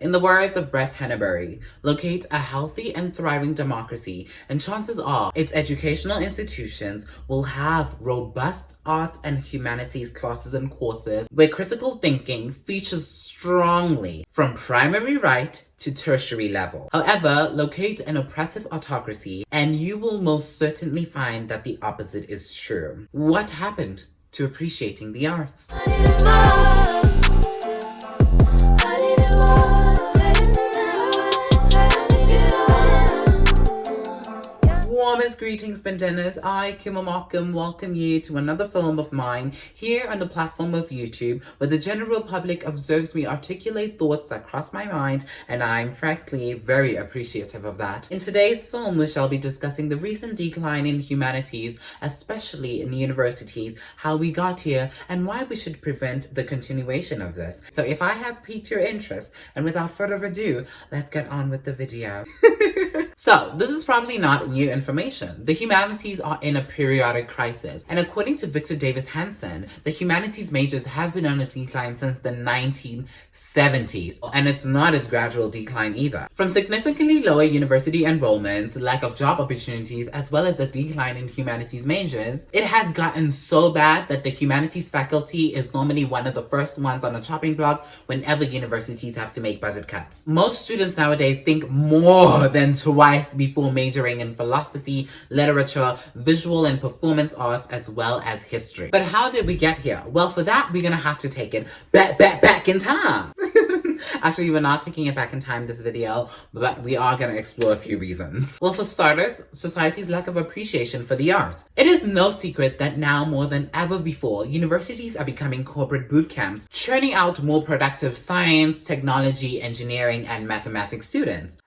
In the words of Brett Henneberry, locate a healthy and thriving democracy, and chances are its educational institutions will have robust arts and humanities classes and courses where critical thinking features strongly from primary right to tertiary level. However, locate an oppressive autocracy and you will most certainly find that the opposite is true. What happened to appreciating the arts? Warmest greetings, Bandannas. I, Khumo Markham, welcome you to another film of mine here on the platform of YouTube, where the general public observes me articulate thoughts that cross my mind, and I'm frankly very appreciative of that. In today's film, we shall be discussing the recent decline in humanities, especially in universities, how we got here, and why we should prevent the continuation of this. So if I have piqued your interest, and without further ado, let's get on with the video. So, this is probably not new information. The humanities are in a periodic crisis, and according to Victor Davis Hanson, the humanities majors have been on a decline since the 1970s, and it's not a gradual decline either. From significantly lower university enrollments, lack of job opportunities, as well as a decline in humanities majors, it has gotten so bad that the humanities faculty is normally one of the first ones on the chopping block whenever universities have to make budget cuts. Most students nowadays think more than twice before majoring in philosophy, literature, visual and performance arts, as well as history. But how did we get here? Well, for that, we're gonna have to take it back in time. Actually, we're not taking it back in time this video, but we are going to explore a few reasons. Well, for starters, society's lack of appreciation for the arts. It is no secret that now more than ever before, universities are becoming corporate boot camps, churning out more productive science, technology, engineering, and mathematics students.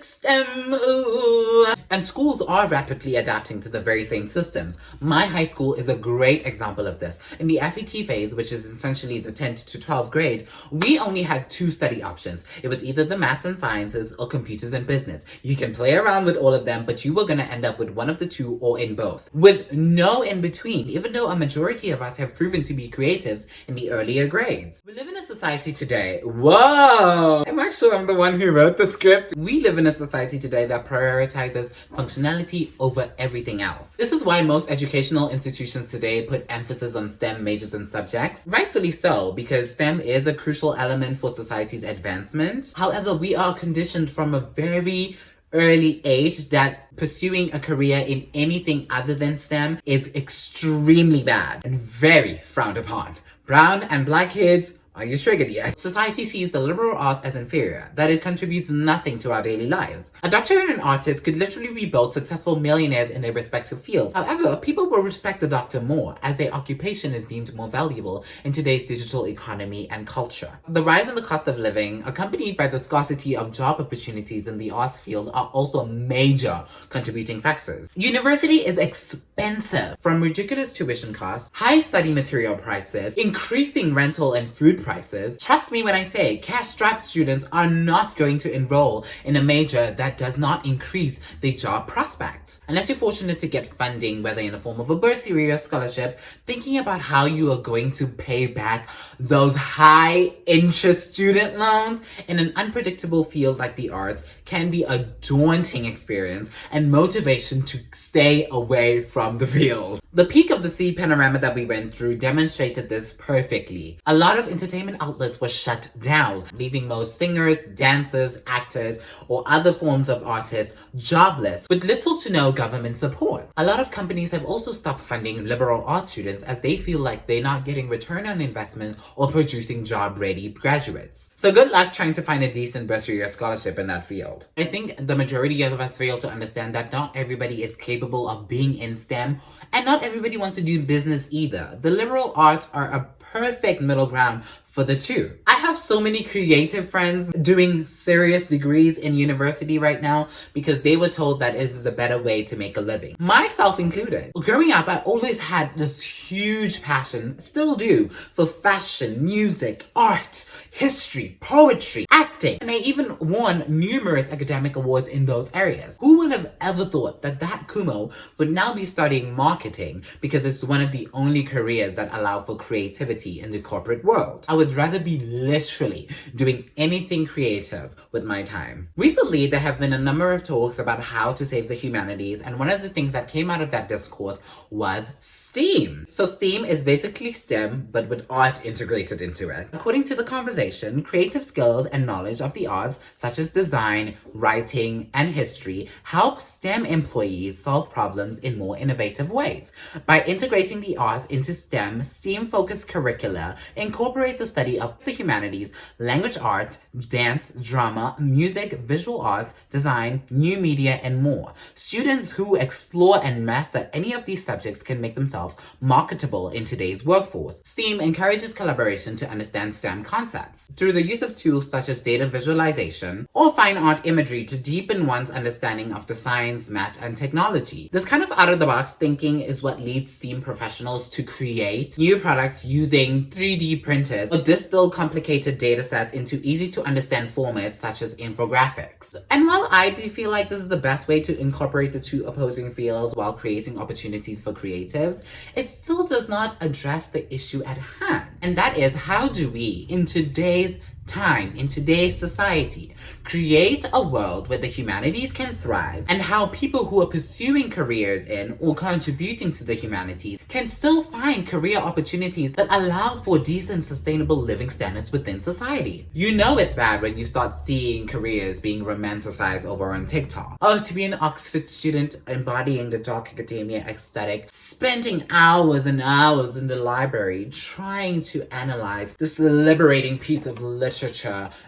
#STEM, ooh. And schools are rapidly adapting to the very same systems. My high school is a great example of this. In the FET phase, which is essentially the 10th to 12th grade, we only had two study options. It was either the maths and sciences or computers and business. You can play around with all of them, but you were going to end up with one of the two or in both, with no in between, even though a majority of us have proven to be creatives in the earlier grades. We live in a society today. Whoa! Am I sure I'm the one who wrote the script? We live in a society today that prioritizes functionality over everything else. This is why most educational institutions today put emphasis on STEM majors and subjects. Rightfully so, because STEM is a crucial element for society's advancement. However, we are conditioned from a very early age that pursuing a career in anything other than STEM is extremely bad and very frowned upon. Brown and black kids, are you triggered yet? Society sees the liberal arts as inferior, that it contributes nothing to our daily lives. A doctor and an artist could literally be both successful millionaires in their respective fields. However, people will respect the doctor more, as their occupation is deemed more valuable in today's digital economy and culture. The rise in the cost of living, accompanied by the scarcity of job opportunities in the arts field, are also major contributing factors. University is expensive, from ridiculous tuition costs, high study material prices, increasing rental and food prices. Trust me when I say cash-strapped students are not going to enroll in a major that does not increase their job prospect. Unless you're fortunate to get funding, whether in the form of a bursary or scholarship, thinking about how you are going to pay back those high-interest student loans in an unpredictable field like the arts can be a daunting experience and motivation to stay away from the field. The peak of the sea panorama that we went through demonstrated this perfectly. A lot of entertainment outlets were shut down, leaving most singers, dancers, actors, or other forms of artists jobless with little to no government support. A lot of companies have also stopped funding liberal arts students as they feel like they're not getting return on investment or producing job-ready graduates. So good luck trying to find a decent bursary or scholarship in that field. I think the majority of us fail to understand that not everybody is capable of being in STEM, and not everybody wants to do business either. The liberal arts are a perfect middle ground for the two. I have so many creative friends doing serious degrees in university right now because they were told that it is a better way to make a living. Myself included. Growing up, I always had this huge passion, still do, for fashion, music, art, history, poetry, acting, and I even won numerous academic awards in those areas. Who would have ever thought that Khumo would now be studying marketing because it's one of the only careers that allow for creativity in the corporate world? I would would rather be literally doing anything creative with my time. Recently, there have been a number of talks about how to save the humanities, and one of the things that came out of that discourse was STEAM. So STEAM is basically STEM, but with art integrated into it. According to the conversation, creative skills and knowledge of the arts, such as design, writing, and history, help STEM employees solve problems in more innovative ways. By integrating the arts into STEM, STEAM-focused curricula incorporate the study of the humanities, language arts, dance, drama, music, visual arts, design, new media, and more. Students who explore and master any of these subjects can make themselves marketable in today's workforce. STEAM encourages collaboration to understand STEM concepts through the use of tools such as data visualization or fine art imagery to deepen one's understanding of the science, math, and technology. This kind of out-of-the-box thinking is what leads STEAM professionals to create new products using 3D printers or distill complicated data sets into easy-to-understand formats such as infographics. And while I do feel like this is the best way to incorporate the two opposing fields while creating opportunities for creatives, it still does not address the issue at hand. And that is, how do we, in today's time, in today's society, create a world where the humanities can thrive, and how people who are pursuing careers in or contributing to the humanities can still find career opportunities that allow for decent, sustainable living standards within society. You know it's bad when you start seeing careers being romanticized over on TikTok. Oh, to be an Oxford student embodying the dark academia aesthetic, spending hours and hours in the library trying to analyze this liberating piece of literature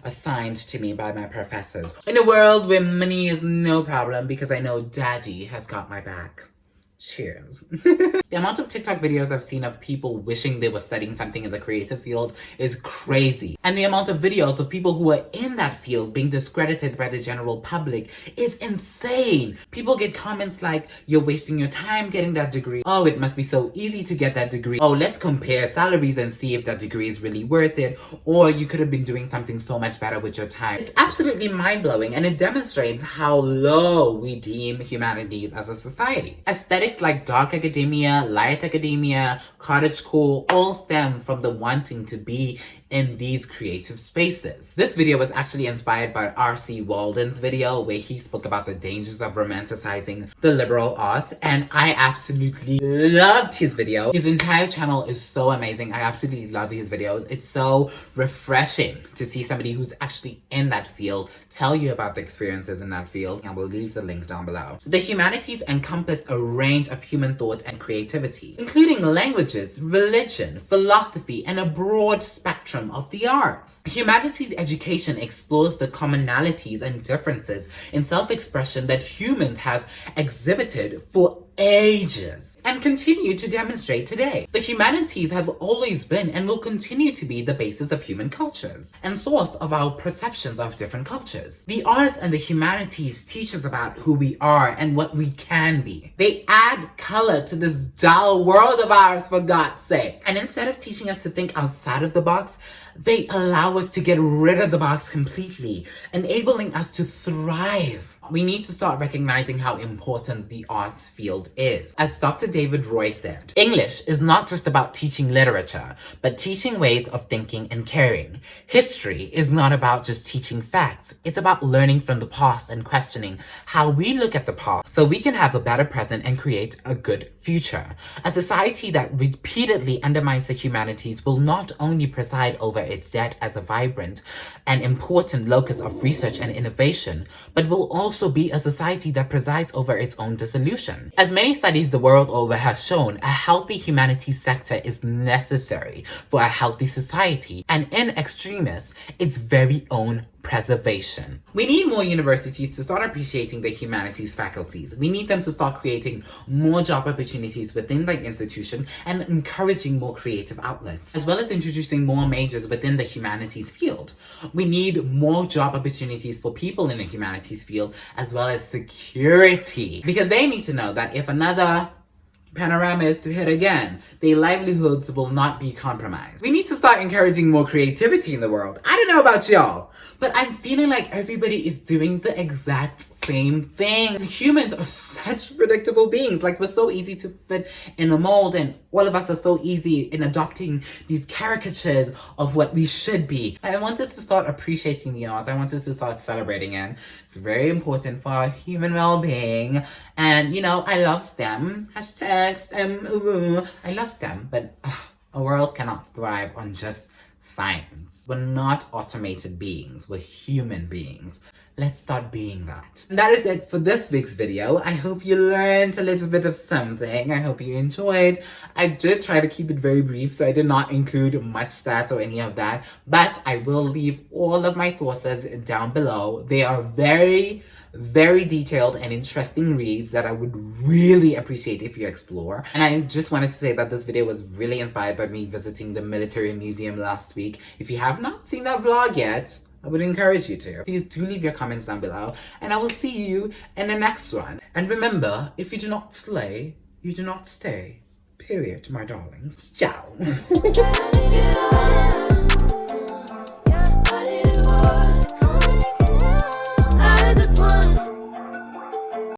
assigned to me by my professors. In a world where money is no problem because I know daddy has got my back. Cheers. The amount of TikTok videos I've seen of people wishing they were studying something in the creative field is crazy. And the amount of videos of people who are in that field being discredited by the general public is insane. People get comments like, "You're wasting your time getting that degree. Oh, it must be so easy to get that degree. Oh, let's compare salaries and see if that degree is really worth it. Or you could have been doing something so much better with your time." It's absolutely mind-blowing, and it demonstrates how low we deem humanities as a society. Aesthetics like dark academia, light academia, cottagecore all stem from the wanting to be in these creative spaces. This video was actually inspired by R.C. Waldun's video where he spoke about the dangers of romanticizing the liberal arts, and I absolutely loved his video. His entire channel is so amazing. I absolutely love his videos. It's so refreshing to see somebody who's actually in that field tell you about the experiences in that field. I will leave the link down below. The humanities encompass a range of human thought and creativity, including languages, religion, philosophy, and a broad spectrum of the arts. Humanities education explores the commonalities and differences in self-expression that humans have exhibited for ages and continue to demonstrate today. The humanities have always been and will continue to be the basis of human cultures and source of our perceptions of different cultures. The arts and the humanities teach us about who we are and what we can be. They add color to this dull world of ours, for God's sake. And instead of teaching us to think outside of the box, they allow us to get rid of the box completely, enabling us to thrive. We need to start recognizing how important the arts field is. As Dr. David Roy said, English is not just about teaching literature, but teaching ways of thinking and caring. History is not about just teaching facts. It's about learning from the past and questioning how we look at the past so we can have a better present and create a good future. A society that repeatedly undermines the humanities will not only preside over its dead as a vibrant and important locus of research and innovation, but will also be a society that presides over its own dissolution. As many studies the world over have shown, a healthy humanities sector is necessary for a healthy society, and in extremis, its very own preservation. We need more universities to start appreciating the humanities faculties. We need them to start creating more job opportunities within the institution and encouraging more creative outlets, as well as introducing more majors within the humanities field. We need more job opportunities for people in the humanities field, as well as security, because they need to know that if another panorama is to hit again, their livelihoods will not be compromised. We need to start encouraging more creativity in the world. I don't know about y'all, But I'm feeling like everybody is doing the exact same thing. Humans are such predictable beings. Like, we're so easy to fit in a mold, and all of us are so easy in adopting these caricatures of what we should be. I want us to start appreciating the arts. I want us to start celebrating it. It's very important for our human well-being. And, you know, I love STEM. Hashtag STEM. I love STEM, but a world cannot thrive on just science. We're not automated beings. We're human beings. Let's start being that. And that is it for this week's video. I hope you learned a little bit of something. I hope you enjoyed. I did try to keep it very brief, so I did not include much stats or any of that, but I will leave all of my sources down below. They are very detailed and interesting reads that I would really appreciate if you explore. And I just wanted to say that this video was really inspired by me visiting the military museum last week. If you have not seen that vlog yet, I would encourage you to. Please do leave your comments down below, and I will see you in the next one. And remember, if you do not slay, you do not stay. Period, my darlings. Ciao.